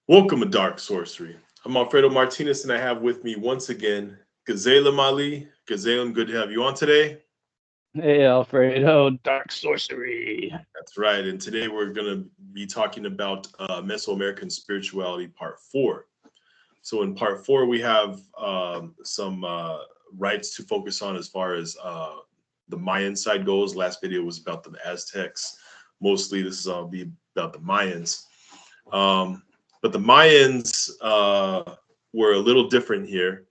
Welcome to Dark Sorcery. I'm Alfredo Martinez, and I have with me once again Gazelam Ali. Gazelam, good to have you on today. Hey, Alfredo, Dark Sorcery. That's right. And today we're going to be talking about Mesoamerican Spirituality Part 4. So in Part 4, we have some rites to focus on as far as the Mayan side goes. Last video was about the Aztecs. Mostly this is all be about the Mayans. But the Mayans were a little different here.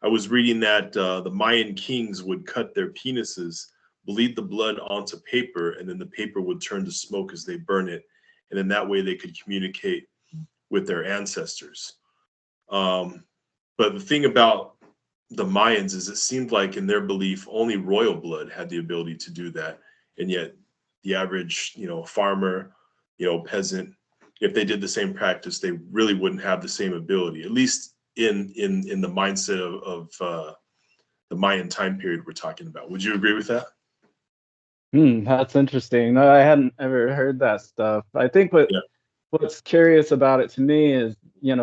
I was reading that the Mayan kings would cut their penises, bleed the blood onto paper, and then the paper would turn to smoke as they burn it. And then that way they could communicate with their ancestors. But the thing about the Mayans is it seemed like in their belief, only royal blood had the ability to do that. And yet the average, farmer, peasant, if they did the same practice, they really wouldn't have the same ability, at least in the mindset of the Mayan time period we're talking about. Would you agree with that? That's interesting. No, I hadn't ever heard that stuff. I think what's curious about it to me is,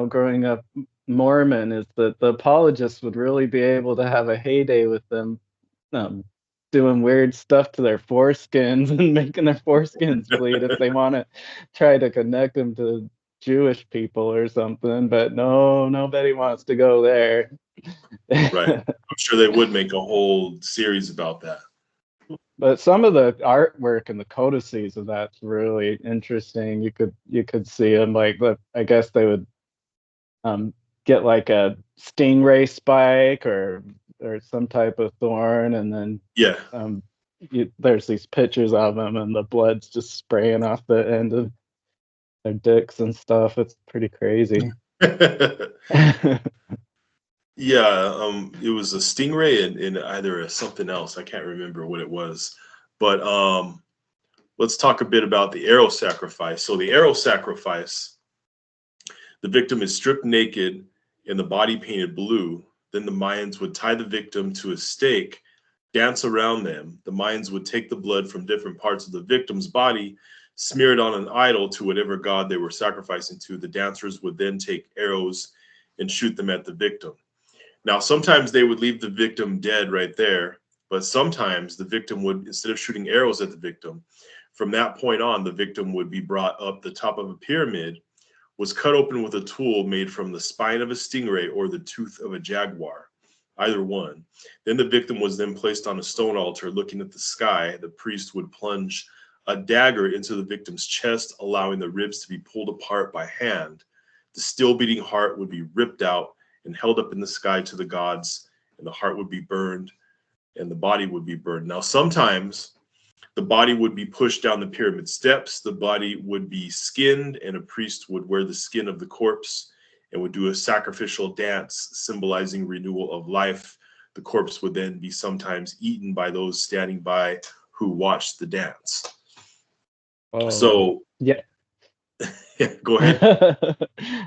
growing up Mormon, is that the apologists would really be able to have a heyday with them doing weird stuff to their foreskins and making their foreskins bleed if they want to try to connect them to Jewish people or something. But no, nobody wants to go there. Right. I'm sure they would make a whole series about that. But some of the artwork and the codices of that's really interesting. You could see them I guess they would get like a stingray spike or some type of thorn, and then there's these pictures of them, and the blood's just spraying off the end of their dicks and stuff. It's pretty crazy. Yeah, it was a stingray and either something else. I can't remember what it was. But let's talk a bit about the arrow sacrifice. So the arrow sacrifice, the victim is stripped naked and the body painted blue. Then the Mayans would tie the victim to a stake, dance around them. The Mayans would take the blood from different parts of the victim's body, smear it on an idol to whatever god they were sacrificing to. The dancers would then take arrows and shoot them at the victim. Now, sometimes they would leave the victim dead right there, but sometimes the victim would, instead of shooting arrows at the victim, from that point on, the victim would be brought up the top of a pyramid, was cut open with a tool made from the spine of a stingray or the tooth of a jaguar, either one. Then the victim was then placed on a stone altar looking at the sky. The priest would plunge a dagger into the victim's chest, allowing the ribs to be pulled apart by hand. The still beating heart would be ripped out and held up in the sky to the gods, and the heart would be burned and the body would be burned. Now, sometimes the body would be pushed down the pyramid steps, the body would be skinned, and a priest would wear the skin of the corpse and would do a sacrificial dance symbolizing renewal of life. The corpse would then be sometimes eaten by those standing by who watched the dance. So, yeah. Yeah, go ahead.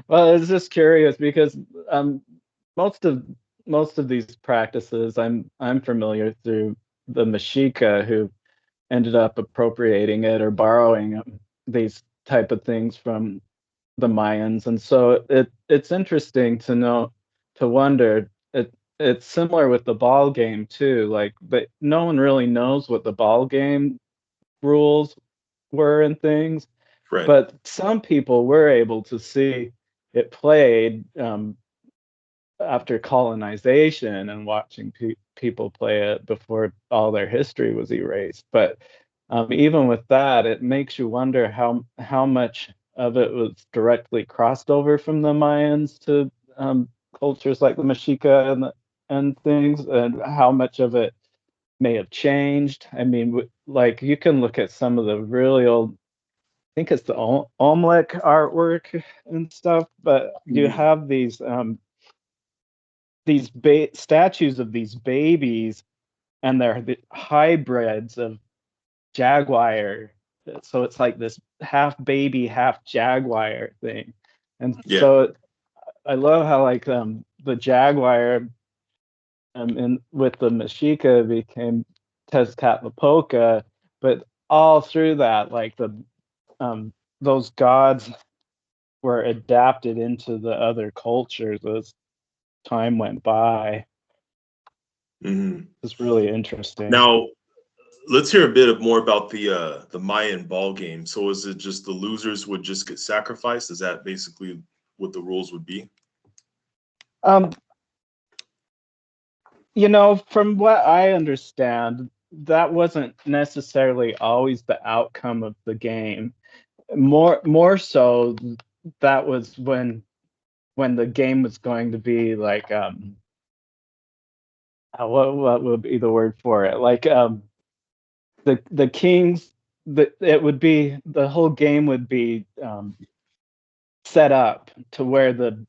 Well, it's just curious because most of these practices I'm familiar through the Mexica, who ended up appropriating it or borrowing these type of things from the Mayans, and so it's interesting to wonder. It's similar with the ball game too, but no one really knows what the ball game rules were and things. Right. But some people were able to see it played after colonization and watching people play it before all their history was erased. But even with that, it makes you wonder how much of it was directly crossed over from the Mayans to cultures like the Mexica and things, and how much of it may have changed. I mean, like you can look at some of the really old, I think it's the Olmec artwork and stuff, but you have these statues of these babies, and they're the hybrids of jaguar. So it's like this half baby, half jaguar thing. And so I love how the jaguar with the Mexica became Tezcatlipoca, but all through that, those gods were adapted into the other cultures as time went by. It's really interesting. Now, let's hear a bit more about the Mayan ball game. So is it just the losers would just get sacrificed? Is that basically what the rules would be? You know, from what I understand, that wasn't necessarily always the outcome of the game. More so, that was when the game was going to be like what would be the word for it? Like the kings, it would be, the whole game would be set up to where the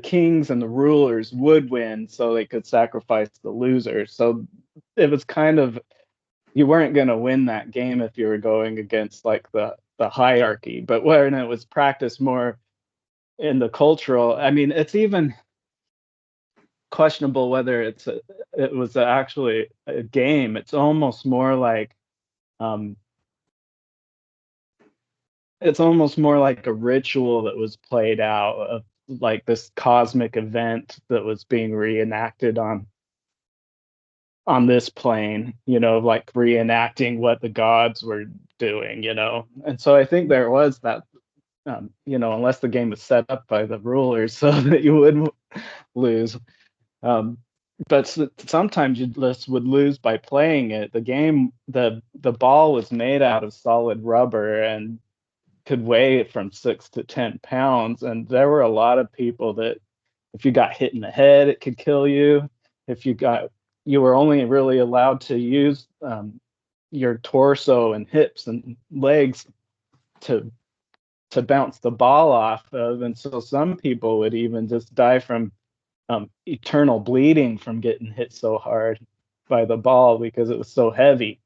kings and the rulers would win, so they could sacrifice the losers. So it was kind of, you weren't going to win that game if you were going against like the hierarchy. But when it was practiced more in the cultural, I mean, it's even questionable whether it was actually a game. It's almost more like it's almost more like a ritual that was played out of like this cosmic event that was being reenacted on this plane, you know, like reenacting what the gods were doing, you know. And so I think there was that, you know, unless the game was set up by the rulers so that you would lose. But sometimes you just would lose by playing it. The game, the ball was made out of solid rubber and could weigh from 6 to 10 pounds. And there were a lot of people that if you got hit in the head, it could kill you. If you were only really allowed to use your torso and hips and legs to bounce the ball off of. And so some people would even just die from eternal bleeding from getting hit so hard by the ball because it was so heavy.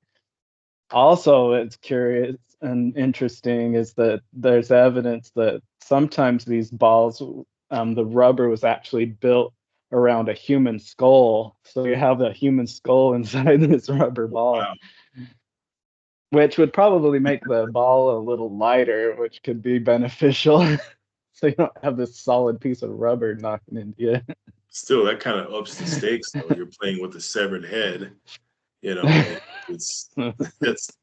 Also, it's curious and interesting is that there's evidence that sometimes these balls, the rubber was actually built around a human skull. So you have a human skull inside this rubber ball. Wow. Which would probably make the ball a little lighter, which could be beneficial. So you don't have this solid piece of rubber knocking into you. Still, that kind of ups the stakes, though. You're playing with a severed head, you know, and it's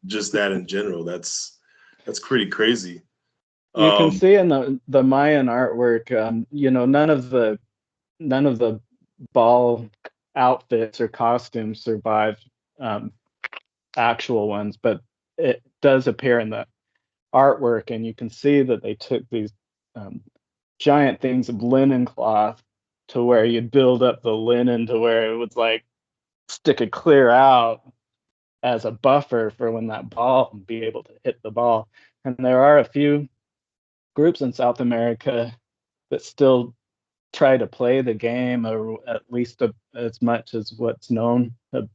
just that in general. That's pretty crazy. You can Um, see in the Mayan artwork, you know, none of the ball outfits or costumes survive actual ones, but it does appear in the artwork, and you can see that they took these giant things of linen cloth to where you'd build up the linen to where it would like stick it clear out as a buffer for when that ball would be able to hit the ball. And there are a few groups in South America that still try to play the game, or at least as much as what's known right.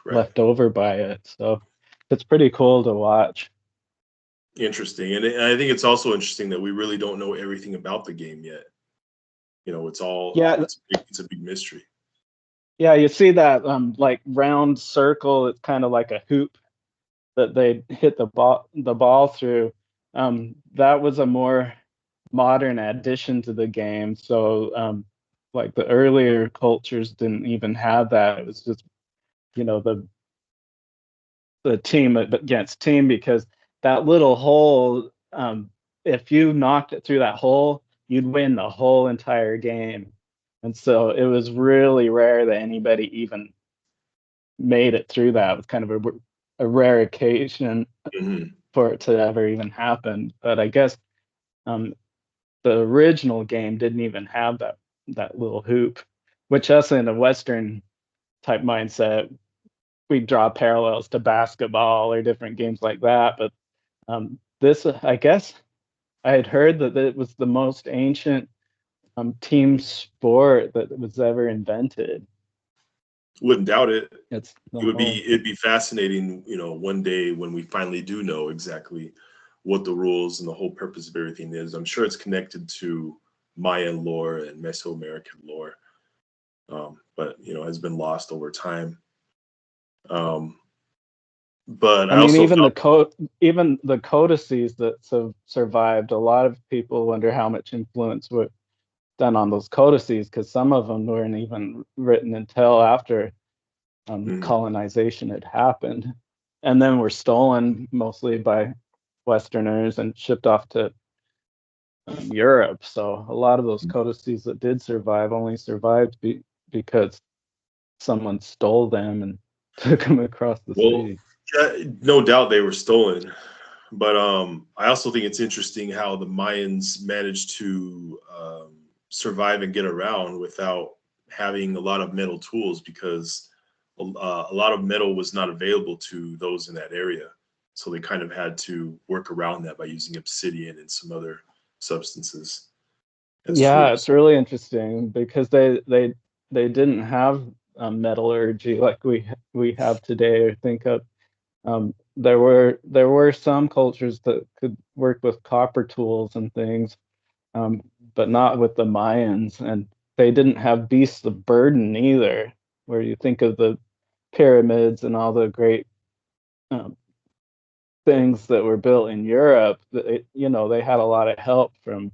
left over by it. So it's pretty cool to watch. Interesting. And I think it's also interesting that we really don't know everything about the game yet. You know, it's a big mystery. Yeah, you see that like round circle, it's kind of like a hoop that they hit the ball through. That was a more modern addition to the game. So like the earlier cultures didn't even have that. It was just, you know, the team against team, because that little hole, if you knocked it through that hole, you'd win the whole entire game. And so it was really rare that anybody even made it through that. It was kind of a rare occasion for it to ever even happen. But I guess the original game didn't even have that little hoop, which us in a Western type mindset, we draw parallels to basketball or different games like that. But this, I guess, I had heard that it was the most ancient team sport that was ever invented. Wouldn't doubt it. It's It'd be fascinating, you know, one day when we finally do know exactly what the rules and the whole purpose of everything is. I'm sure it's connected to Mayan lore and Mesoamerican lore, but you know, has been lost over time. But I I mean, also even felt, the codices that survived, a lot of people wonder how much influence was done on those codices, because some of them weren't even written until after mm, colonization had happened, and then were stolen mostly by Westerners and shipped off to Europe. So a lot of those codices that did survive only survived because someone stole them and took them across the well, sea. yeah, no doubt they were stolen. But I also think it's interesting how the Mayans managed to survive and get around without having a lot of metal tools, because a lot of metal was not available to those in that area. So they kind of had to work around that by using obsidian and some other substances as Yeah, it's tools. really interesting because they didn't have metallurgy like we have today or think of. There were some cultures that could work with copper tools and things, but not with the Mayans, and they didn't have beasts of burden either. Where you think of the pyramids and all the great um, things that were built in Europe, they had a lot of help from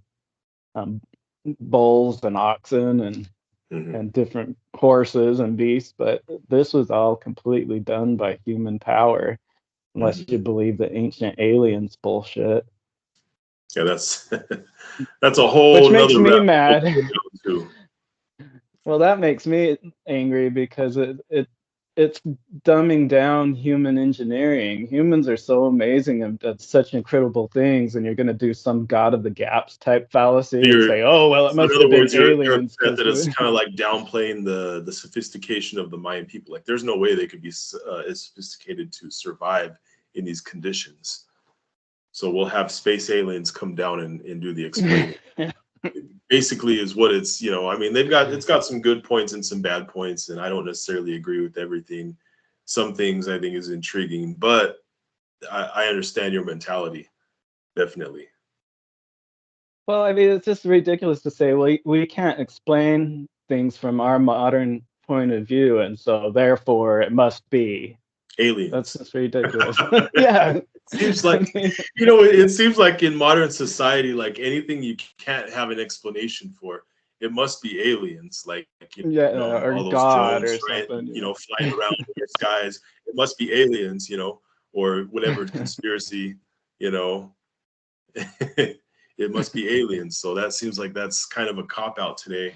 um, bulls and oxen Hmm. and different horses and beasts, but this was all completely done by human power, unless Hmm. you believe the ancient aliens bullshit. Yeah, that's that's a whole Which makes nother me rabbit hole mad. to go down to. Well, that makes me angry because it's dumbing down human engineering. Humans are so amazing and done such incredible things, and you're going to do some God of the Gaps type fallacy and say, "Oh, well, it So in must other have been words, you're aliens upset because that it's we." kind of like downplaying the sophistication of the Mayan people. Like, there's no way they could be as sophisticated to survive in these conditions. So we'll have space aliens come down and do the explaining. Basically, is what it's. I mean, it's got some good points and some bad points, and I don't necessarily agree with everything. Some things I think is intriguing, but I understand your mentality, definitely. Well, I mean, it's just ridiculous to say, well, we can't explain things from our modern point of view, and so therefore it must be. That's Aliens. just ridiculous. Yeah. Seems I like, mean, it seems like in modern society, like anything you can't have an explanation for, it must be aliens. Like, yeah, or all those God drones or flying, something, flying around in the skies. It must be aliens, or whatever conspiracy, you know. It must be aliens. So that seems like that's kind of a cop out today.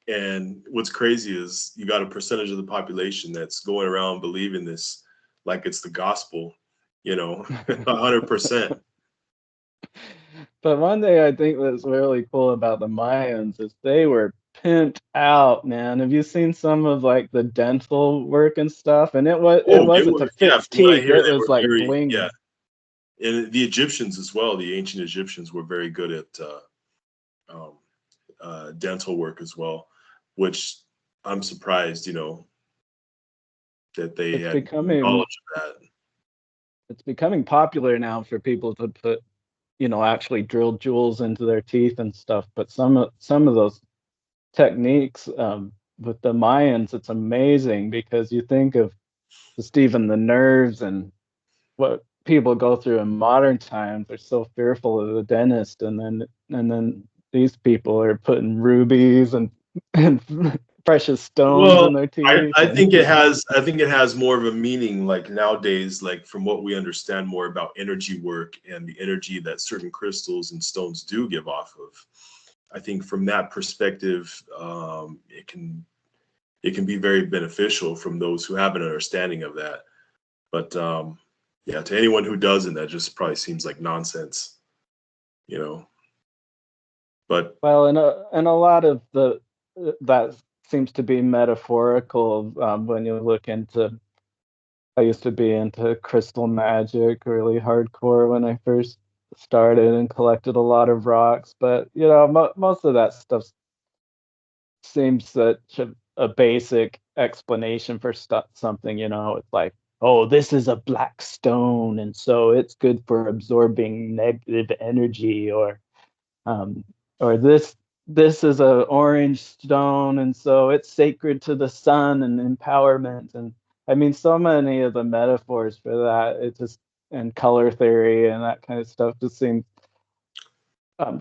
And what's crazy is you got a percentage of the population that's going around believing this like it's the gospel, 100%. But one thing I think that's really cool about the Mayans is they were pimped out, man. Have you seen some of like the dental work and stuff? And it Oh, they wasn't to were, yeah, fix from what I teeth. hear, It they was were like very, yeah. bling. And the Egyptians as well, the ancient Egyptians were very good at um, dental work as well, which I'm surprised, that they It's had becoming knowledge of that. it's becoming popular now for people to put, actually drill jewels into their teeth and stuff. But some of those techniques, with the Mayans, it's amazing because you think of just even the nerves and what people go through in modern times. They're so fearful of the dentist, and then these people are putting rubies and precious stones Well, in their I, teeth. I And think it has more of a meaning, like nowadays, like from what we understand more about energy work and the energy that certain crystals and stones do give off of. I think from that perspective, it can be very beneficial from those who have an understanding of that. But yeah, to anyone who doesn't, that just probably seems like nonsense, you know. But well, and a lot of that seems to be metaphorical, when you look into. I used to be into crystal magic really hardcore when I first started and collected a lot of rocks, but most of that stuff seems such a basic explanation for something. It's like, oh, this is a black stone, and so it's good for absorbing negative energy, um, or this is a orange stone, and so it's sacred to the sun and empowerment. And I mean, so many of the metaphors for that, it just, and color theory and that kind of stuff just seems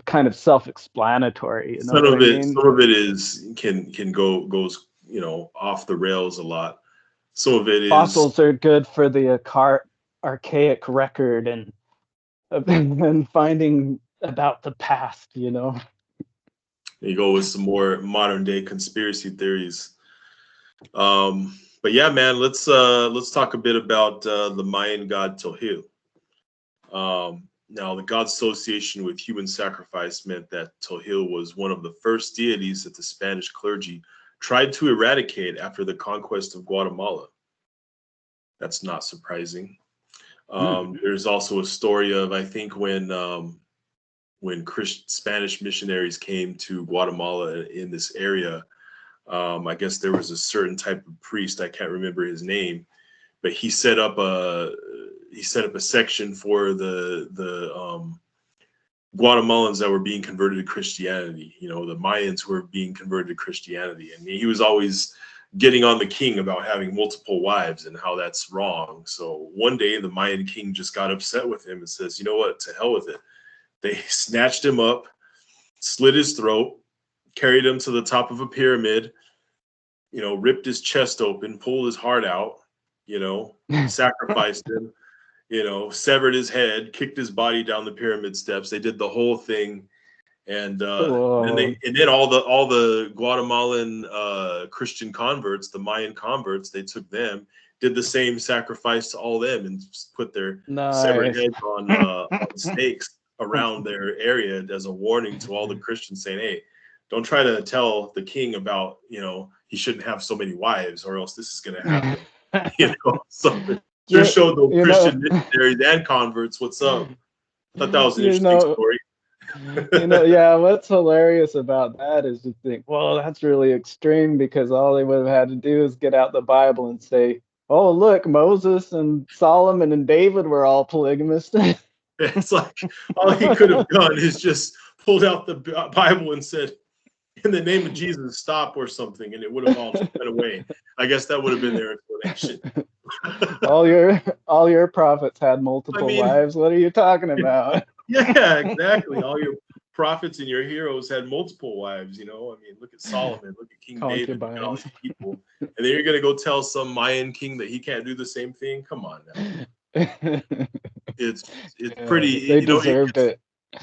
kind of self-explanatory. You know Some what of I it, mean? some of it is can goes off the rails a lot. Some of it is Fossils are good for the archaic record and and finding about the past. You know. you go with some more modern day conspiracy theories. But yeah, man, let's talk a bit about the Mayan god Tohil. Now, the god's association with human sacrifice meant that Tohil was one of the first deities that the Spanish clergy tried to eradicate after the conquest of Guatemala. That's not surprising. There's also a story of, I think, when Spanish missionaries came to Guatemala in this area. I guess there was a certain type of priest, I can't remember his name, but he set up a section for the Guatemalans that were being converted to Christianity. You know, the Mayans who were being converted to Christianity, and he was always getting on the king about having multiple wives and how that's wrong. So one day the Mayan king just got upset with him and says, "You know what? To hell with it." They snatched him up, slit his throat, carried him to the top of a pyramid, ripped his chest open, pulled his heart out, sacrificed him, severed his head, kicked his body down the pyramid steps. They did the whole thing. And then all the Guatemalan Christian converts, the Mayan converts, they took them, did the same sacrifice to all them, and put their severed heads on stakes around their area as a warning to all the Christians, saying, "Hey, don't try to tell the king about he shouldn't have so many wives, or else this is going to happen." So just showed those Christian missionaries and converts what's up. I thought that was an interesting story. Yeah, what's hilarious about that is to think, well, that's really extreme, because all they would have had to do is get out the Bible and say, "Oh, look, Moses and Solomon and David were all polygamists." It's like all he could have done is just pulled out the Bible and said, "In the name of Jesus, stop," or something, and it would have all went away. I guess that would have been their explanation. all your prophets had multiple wives. What are you talking about? Yeah, exactly. All your prophets and your heroes had multiple wives. Look at Solomon, look at King David, look at all these people, and then you're gonna go tell some Mayan king that he can't do the same thing? Come on now. It's pretty. They deserved it.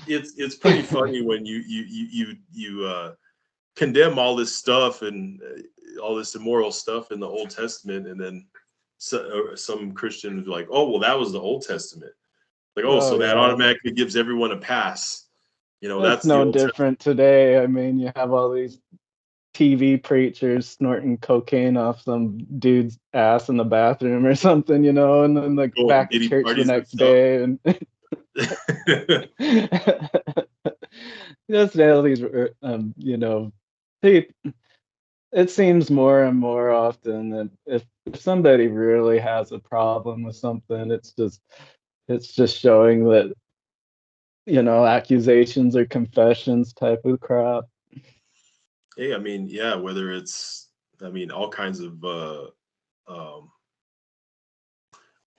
It's pretty funny when you condemn all this stuff and all this immoral stuff in the Old Testament, and then some Christians are like, "Oh, well, that was the Old Testament." Like, so that automatically gives everyone a pass. That's no different today. I mean, you have all these TV preachers snorting cocaine off some dude's ass in the bathroom or something, and then back to church the next day, and just all these, it seems more and more often that if somebody really has a problem with something, it's just showing that, accusations or confessions type of crap. Hey, I mean, yeah, whether it's, all kinds of,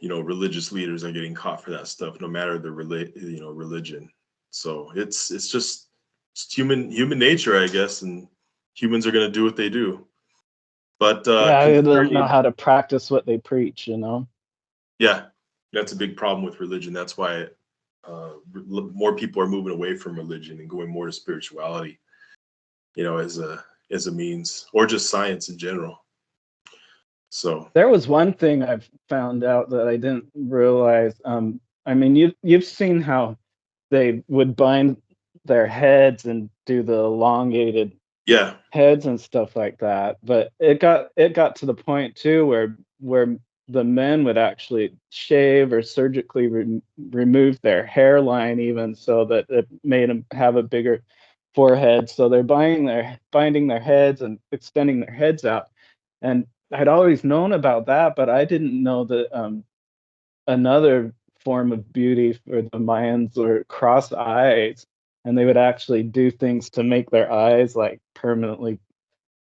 religious leaders are getting caught for that stuff, no matter the religion. So it's just human nature, I guess, and humans are going to do what they do. But they don't know how to practice what they preach, Yeah, that's a big problem with religion. That's why more people are moving away from religion and going more to spirituality, as a means, or just science in general. So there was one thing I've found out that I didn't realize. You've seen how they would bind their heads and do the elongated heads and stuff like that, but it got to the point too where the men would actually shave or surgically remove their hairline, even, so that it made them have a bigger forehead. So they're binding their heads and extending their heads out. And I'd always known about that, but I didn't know that another form of beauty for the Mayans were crossed eyes, and they would actually do things to make their eyes like permanently.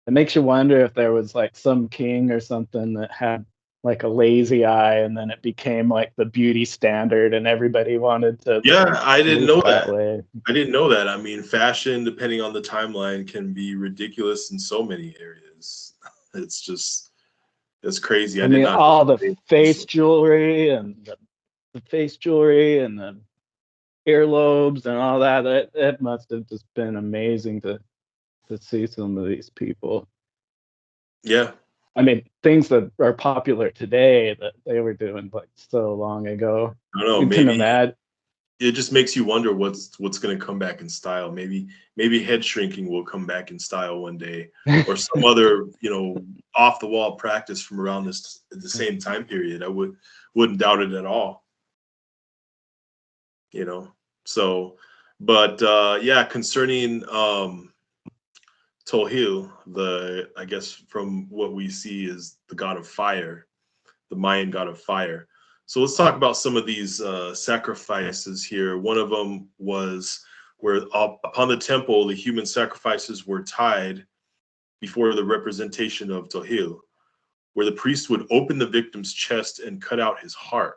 It makes you wonder if there was like some king or something that had like a lazy eye, and then it became like the beauty standard, and everybody wanted to Yeah, I didn't look know that that. way. I didn't know that. I mean, fashion, depending on the timeline, can be ridiculous in so many areas. It's crazy. I I did mean, not know all the that. face jewelry and the face jewelry and the earlobes and all that. It must have just been amazing to see some of these people. Yeah. I mean, things that are popular today that they were doing like so long ago. I don't know. You can Maybe imagine. it just makes you wonder what's going to come back in style. Maybe head shrinking will come back in style one day, or some other off the wall practice from around the same time period. I wouldn't doubt it at all. So, but yeah, concerning Tohil, I guess from what we see is the god of fire, the Mayan god of fire. So let's talk about some of these sacrifices here. One of them was where upon the temple, the human sacrifices were tied before the representation of Tohil, where the priest would open the victim's chest and cut out his heart.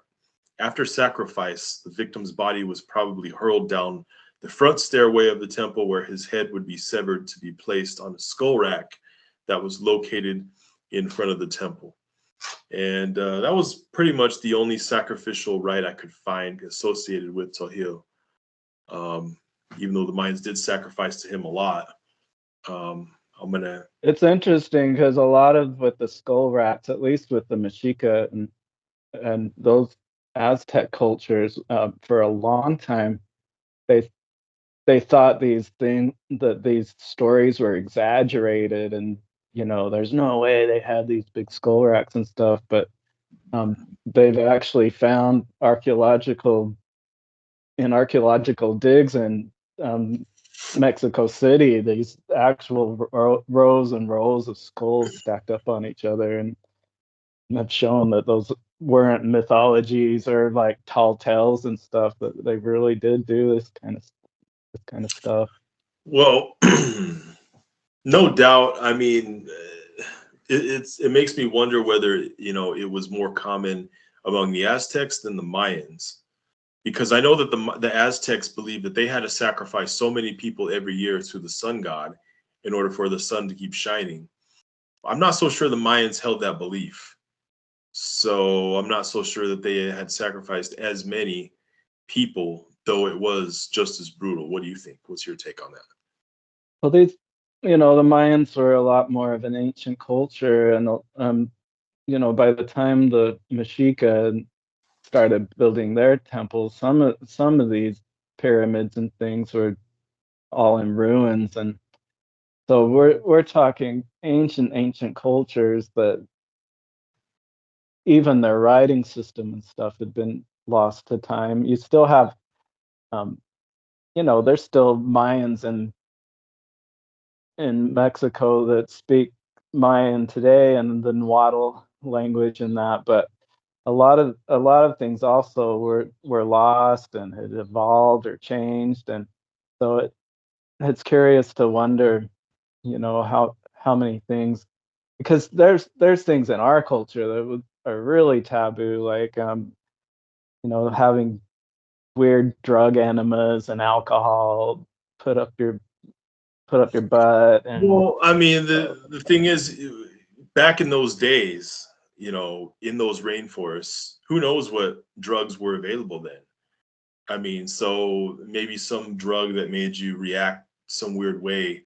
After sacrifice, the victim's body was probably hurled down the front stairway of the temple, where his head would be severed to be placed on a skull rack that was located in front of the temple. And that was pretty much the only sacrificial rite I could find associated with Tohil. Even though the Mayans did sacrifice to him a lot. It's interesting because a lot of with the skull rats, at least with the Mexica and those Aztec cultures, for a long time, they thought that these stories were exaggerated, and there's no way they had these big skull racks and stuff. But they've actually found archaeological digs in Mexico City, these actual rows and rows of skulls stacked up on each other, and have shown that those weren't mythologies or like tall tales and stuff, that they really did do this kind of stuff. Well, no doubt. I mean, it makes me wonder whether it was more common among the Aztecs than the Mayans, because I know that the Aztecs believed that they had to sacrifice so many people every year to the sun god in order for the sun to keep shining. I'm not so sure the Mayans held that belief. So I'm not so sure that they had sacrificed as many people, though it was just as brutal. What do you think? What's your take on that? Well, the Mayans were a lot more of an ancient culture, and by the time the Mexica started building their temples, some of these pyramids and things were all in ruins, and so we're talking ancient cultures that even their writing system and stuff had been lost to time. You still have, there's still Mayans in Mexico that speak Mayan today and the Nahuatl language and that, but a lot of things also were lost and had evolved or changed, and so it's curious to wonder, how many things, because there's things in our culture that are really taboo, like having weird drug enemas and alcohol put up your butt. And Well, I mean, the thing is, back in those days, in those rainforests, who knows what drugs were available then? I mean, so maybe some drug that made you react some weird way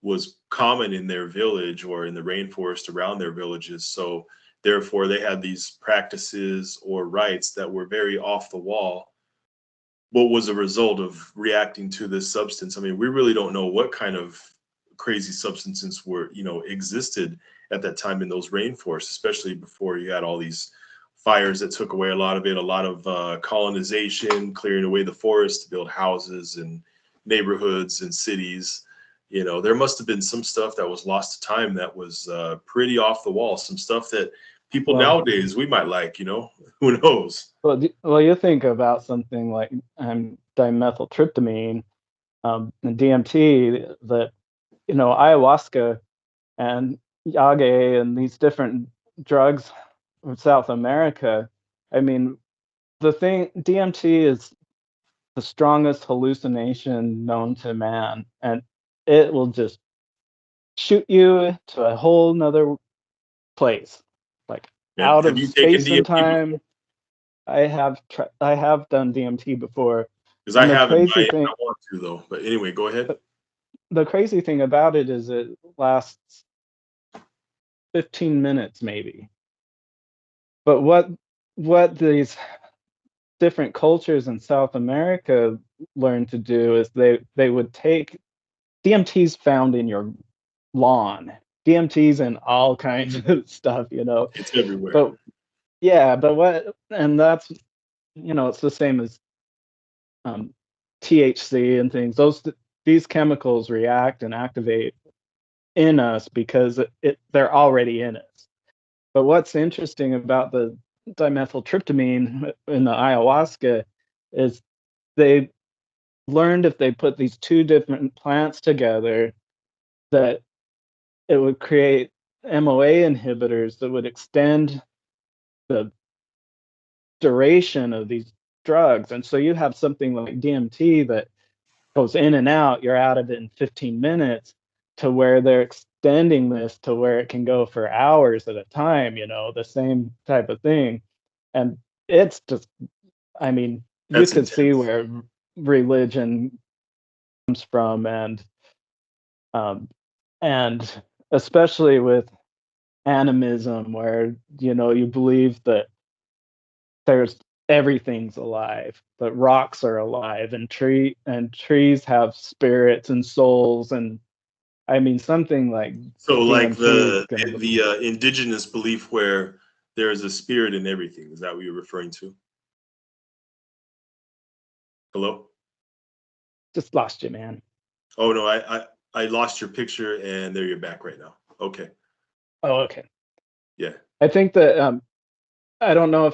was common in their village or in the rainforest around their villages. So therefore, they had these practices or rites that were very off the wall. What was a result of reacting to this substance? I mean, we really don't know what kind of crazy substances existed at that time in those rainforests, especially before you had all these fires that took away a lot of it, a lot of colonization, clearing away the forest to build houses and neighborhoods and cities. There must have been some stuff that was lost to time that was pretty off the wall, some stuff that people nowadays we might like, who knows? Well, you think about something like dimethyltryptamine, and DMT, that ayahuasca and yage and these different drugs South America, I mean, DMT is the strongest hallucination known to man, and it will just shoot you to a whole nother place, like And out have of you taken space and DMT time. I have done DMT before, because I and haven't. I want to though. But anyway, go ahead. the crazy thing about it is it lasts 15 minutes maybe. But what these different cultures in South America learned to do is they would take DMT's found in your lawn. DMT's in all kinds of stuff, you know. It's everywhere. But yeah, but what and that's it's the same as um, THC and things. These chemicals react and activate in us because they're already in us. But what's interesting about the dimethyltryptamine in the ayahuasca is they learned if they put these two different plants together that it would create MOA inhibitors that would extend the duration of these drugs. And so you have something like DMT that goes in and out, you're out of it in 15 minutes, to where they're extending this to where it can go for hours at a time, the same type of thing. And it's just, I mean, you That's could see intense. where religion comes from, um, and especially with animism, where you believe that there's everything's alive, that rocks are alive, and trees have spirits and souls, and I mean something like So, like DMT is the gonna the indigenous belief where there is a spirit in everything. Is that what you're referring to? Hello? just lost you, man. Oh no, I lost your picture, and there you're back right now. Okay, Oh, okay. yeah. I think that I don't know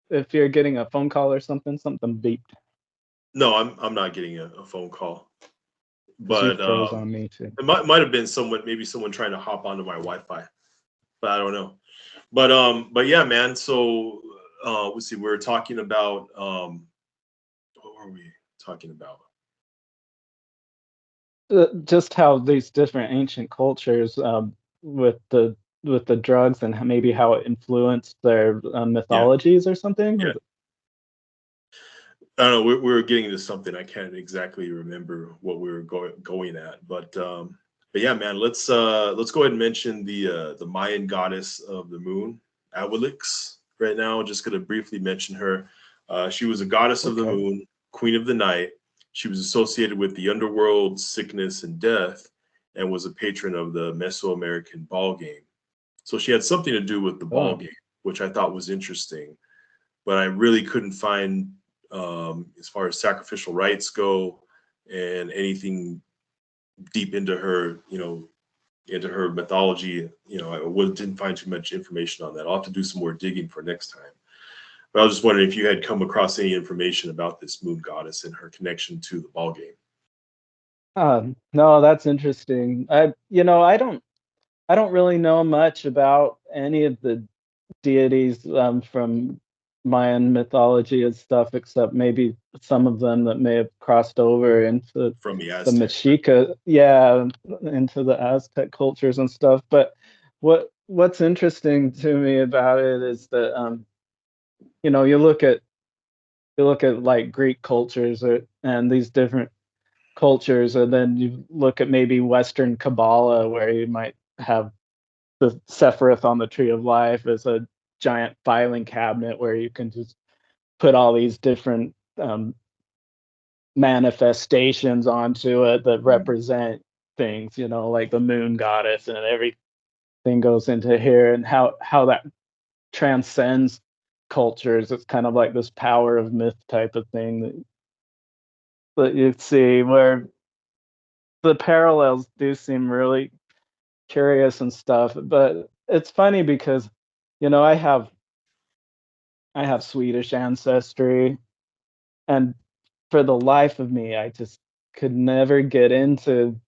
if you're getting a phone call or something beeped No, I'm not getting a phone call, because you but froze on me too. it might have been maybe someone trying to hop onto my Wi-Fi, but I don't know. But yeah, man. So let's see. We were talking about what were we talking about? Just how these different ancient cultures, with the drugs and maybe how it influenced their Yeah, mythologies or something. yeah. I don't know. We were getting into something. I can't exactly remember what we were going at, but yeah, man. Let's go ahead and mention the Mayan goddess of the moon, Awilix. Right now, just going to briefly mention her. She was a goddess of the Okay. moon, queen of the night. She was associated with the underworld, sickness, and death, and was a patron of the Mesoamerican ball game. So she had something to do with the ball Oh, game, which I thought was interesting. But I really couldn't find, as far as sacrificial rites go, and anything deep into her, into her mythology. Didn't find too much information on that. I'll have to do some more digging for next time. But I was just wondering if you had come across any information about this moon goddess and her connection to the ball game. no, that's interesting. I don't really know much about any of the deities from Mayan mythology and stuff, except maybe some of them that may have crossed over into From the the Aztecs, right? Mexica, yeah, into the Aztec cultures and stuff. But what's interesting to me about it is that you look at like Greek cultures and these different cultures, and then you look at maybe Western Kabbalah, where you might have the Sephiroth on the Tree of Life as a giant filing cabinet where you can just put all these different manifestations onto it that Mm. represent things, like the moon goddess, and everything goes into here, and how that transcends cultures. It's kind of like this power of myth type of thing that you see, where the parallels do seem really curious and stuff. But it's funny because you know I have I have Swedish ancestry, and for the life of me, I just could never get into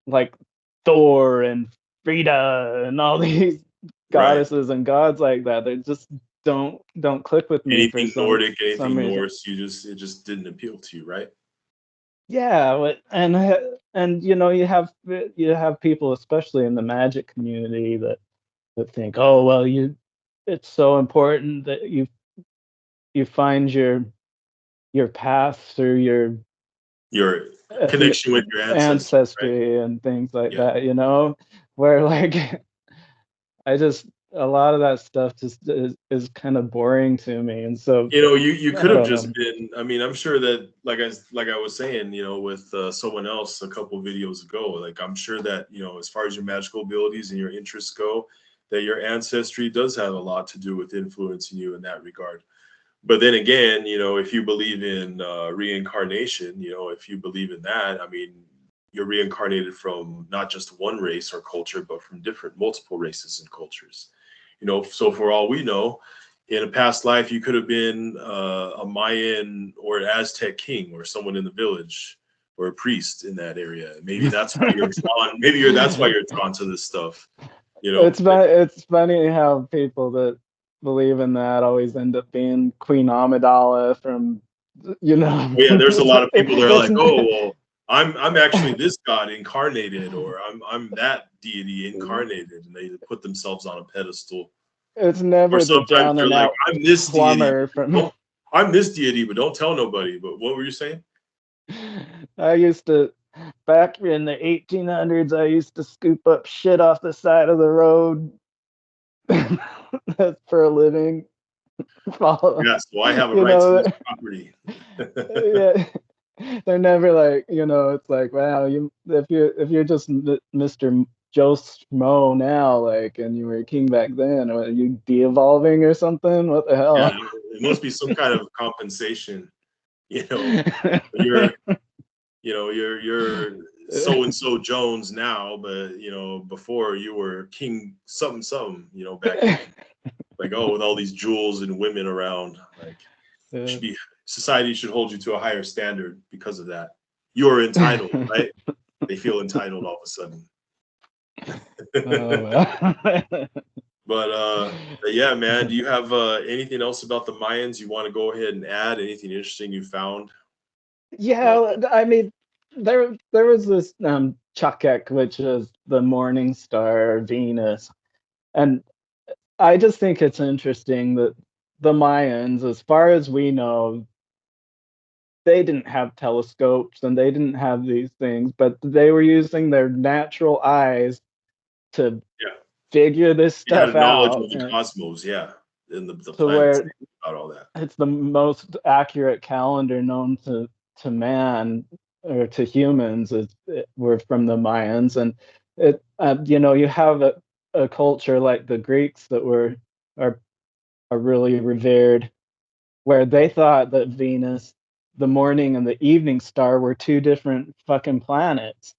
like Thor and Frida and all these Right. goddesses and gods like that. They just don't click with me for Anything Nordic, some anything reason. Norse, it just didn't appeal to you, right? Yeah, and you have people, especially in the magic community, that think, oh well, it's so important that you find your path through your Your ethnic connection with your ancestors, right? ancestry and things like Yeah. that, where like I just a lot of that stuff just is kind of boring to me, and so You I could have don't just know. been. I mean, I'm sure that, like I was saying, with someone else a couple videos ago, like I'm sure that as far as your magical abilities and your interests go, that your ancestry does have a lot to do with influencing you in that regard. But then again, if you believe in reincarnation, if you believe in that, I mean, you're reincarnated from not just one race or culture, but from multiple races and cultures. So for all we know, in a past life, you could have been a Mayan or an Aztec king or someone in the village or a priest in that area. Maybe that's why you're drawn. That's why you're drawn to this stuff. It's funny how people that believe in that always end up being Queen Amidala from, Yeah, there's a lot of people that are it's like, oh, well, I'm actually this god incarnated, or I'm that deity incarnated, and they put themselves on a pedestal. it's Or never the sometimes down they're and like, out I'm this deity. plumber from. I'm this deity, but don't tell nobody. But what were you saying? I used to, back in the 1800s, I used to scoop up shit off the side of the road. That's for a living. Follow, Yeah, so I have a you right to know, this property. yeah. They're never like, it's like, wow, if you're just Mr. Joe Schmo now, like, and you were a king back then, are you de-evolving or something? What the Yeah, hell? it must be some kind of compensation. You know, you're you're so and so Jones now, but before you were King something something. Back then, like, oh, with all these jewels and women around, like society should hold you to a higher standard because of that. You're entitled, right? They feel entitled all of a sudden. Oh, well. But yeah, man, do you have anything else about the Mayans you want to go ahead and add? Anything interesting you found? Yeah, I mean, there was this Chakek, which is the morning star Venus, and I just think it's interesting that the Mayans, as far as we know, they didn't have telescopes and they didn't have these things, but they were using their natural eyes to Yeah, figure this you had stuff a knowledge out, of the and cosmos, yeah, and the to planets where about all that. it's the most accurate calendar known to man or to humans. We're from the Mayans, and you have a culture like the Greeks that are are really revered, where they thought that Venus, the morning and the evening star, were two different fucking planets.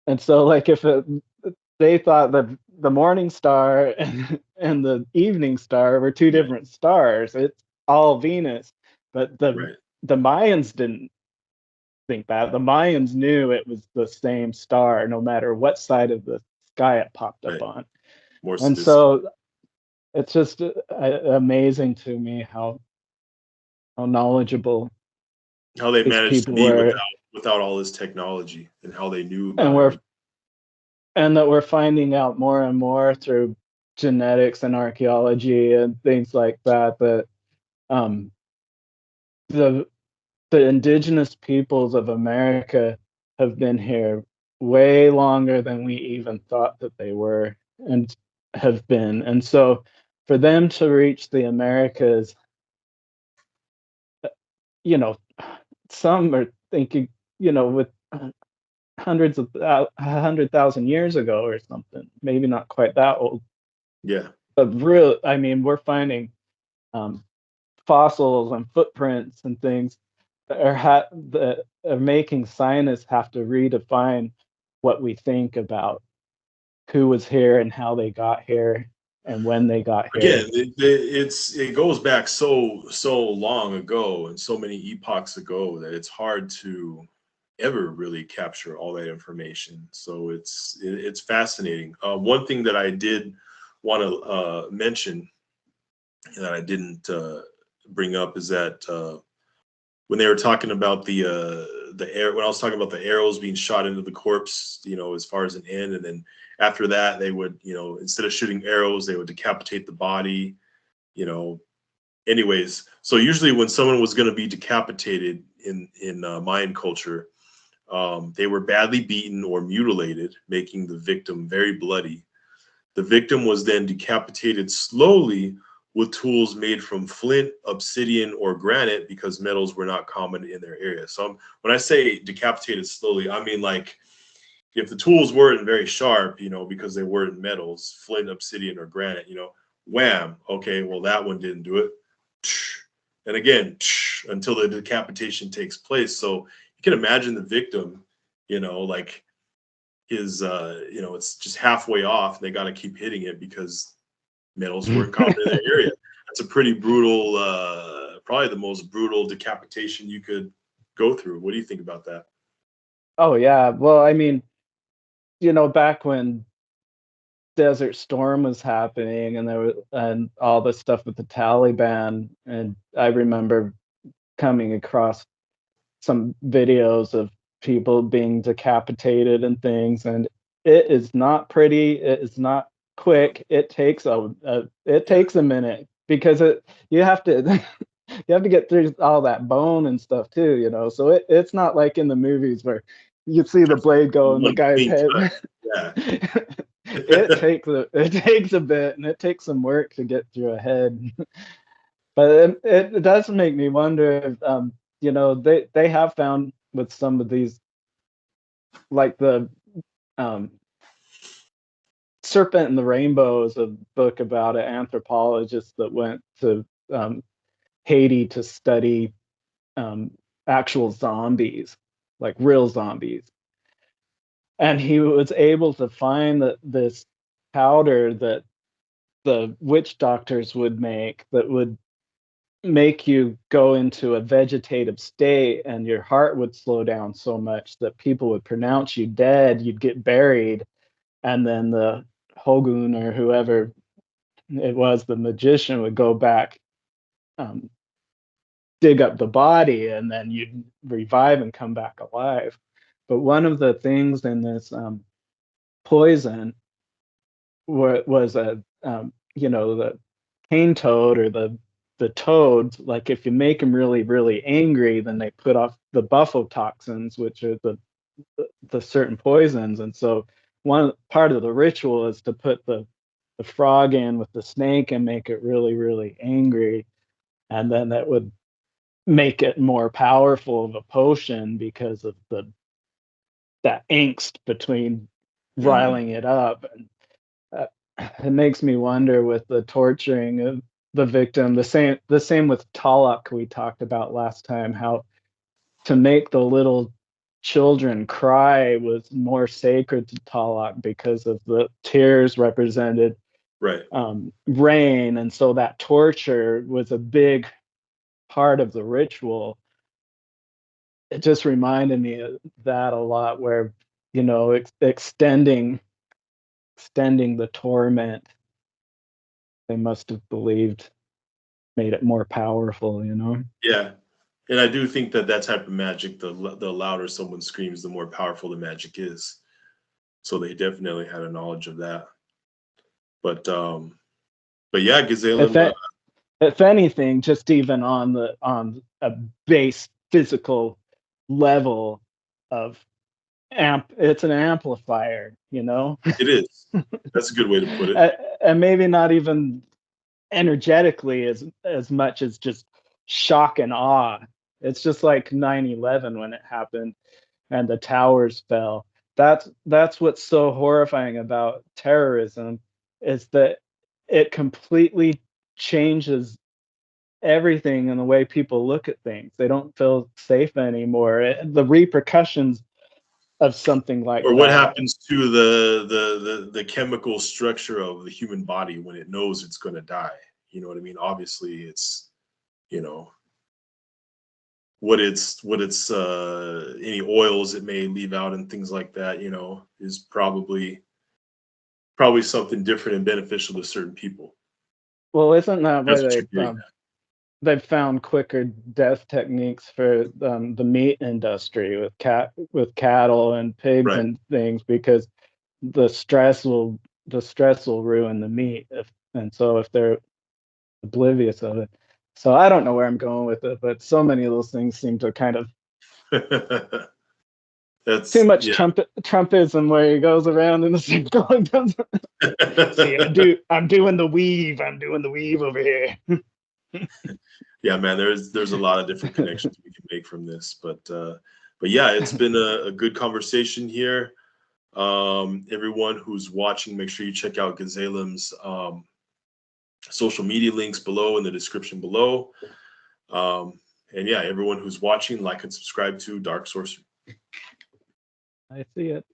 And so, like, they thought that the morning star and the evening star were two Yeah, different stars. It's all Venus, but right, the Mayans didn't think that. The Mayans knew it was the same star, no matter what side of the sky it popped up right. on. More And sophisticated. so it's just amazing to me how knowledgeable How they these managed to people be were, without all this technology, and how they knew and about everything. that we're finding out more and more through genetics and archaeology and things like that, that um, the indigenous peoples of America have been here way longer than we even thought that they were and have been. And so for them to reach the Americas, you know, some are thinking, with hundreds of 100,000 years ago or something, maybe not quite that old, Yeah, but real, I mean, we're finding um, fossils and footprints and things that are making scientists have to redefine what we think about who was here and how they got here and when they got here. again, it goes back so long ago and so many epochs ago that it's hard to ever really capture all that information. So it's fascinating. One thing that I did want to mention that I didn't bring up is that when they were talking about the air, when I was talking about the arrows being shot into the corpse, you know, as far as an end, and then after that they would, you know, instead of shooting arrows, they would decapitate the body, you know. Anyways, so usually when someone was going to be decapitated in Mayan culture, they were badly beaten or mutilated, making the victim very bloody. The victim was then decapitated slowly with tools made from flint, obsidian, or granite because metals were not common in their area. So when I say decapitated slowly, I mean like if the tools weren't very sharp, you know, because they weren't metals, flint, obsidian, or granite, you know, wham, okay, well, that one didn't do it. And again, until the decapitation takes place. So you can imagine the victim, you know, like his, you know, it's just halfway off and they got to keep hitting it because metals weren't common in their area. That's a pretty brutal, probably the most brutal decapitation you could go through. What do you think about that? Oh yeah. Well, I mean, you know, back when Desert Storm was happening and there was and all the stuff with the Taliban, and I remember coming across some videos of people being decapitated and things, and it is not pretty, it is not quick. It takes a minute because you have to you have to get through all that bone and stuff too, you know. So it's not like in the movies where you see the blade go in the One guy's clean head. cut. Yeah. It takes a bit, and it takes some work to get through a head. But it does make me wonder if, you know, they have found with some of these, like the um, Serpent and the Rainbow is a book about an anthropologist that went to um, Haiti to study um, actual zombies, like real zombies. And he was able to find that this powder that the witch doctors would make that would make you go into a vegetative state, and your heart would slow down so much that people would pronounce you dead, you'd get buried, and then the Hogun or whoever it was, the magician, would go back, um, dig up the body, and then you'd revive and come back alive. But one of the things in this poison was a you know, the cane toad or the toads. Like if you make them really really angry, then they put off the buffotoxins, which are the certain poisons. And so one part of the ritual is to put the frog in with the snake and make it really really angry, and then that would make it more powerful of a potion because of that angst between Mhm. riling it up. uh, it makes me wonder with the torturing of the victim, the same with Talak we talked about last time, how to make the little children cry was more sacred to Talak because of the tears represented Right. rain, and so that torture was a big part of the ritual. It just reminded me of that a lot, where, you know, extending the torment, they must have believed made it more powerful, you know? Yeah. And I do think that that type of magic, the louder someone screams, the more powerful the magic is. So they definitely had a knowledge of that. But yeah, If Gazelam, it, if anything, just even on a base physical level of it's an amplifier, you know? it is. That's a good way to put it. And maybe not even energetically as much as just shock and awe. It's just like 9/11 when it happened and the towers fell. That's what's so horrifying about terrorism, is that it completely changes everything in the way people look at things. They don't feel safe anymore. The repercussions of something like Or what that. happens to the chemical structure of the human body when it knows it's going to die? You know what I mean? Obviously, it's, you know, what it's any oils it may leave out and things like that, you know, is probably probably something different and beneficial to certain people. Well, isn't that why That's what you're getting at. they've found quicker death techniques for the meat industry with cattle and pigs Right. and things, because the stress will ruin the meat and so if they're oblivious of it. So I don't know where I'm going with it, but so many of those things seem to kind of That's too much yeah. Trumpism where he goes around in the circle and does See, I'm doing the weave over here. Yeah, man, there's a lot of different connections we can make from this, but yeah, it's been a good conversation here. Everyone who's watching, make sure you check out Gazelam's social media links below in the description below. And yeah, everyone who's watching, like and subscribe to Dark Sorcery. I see it.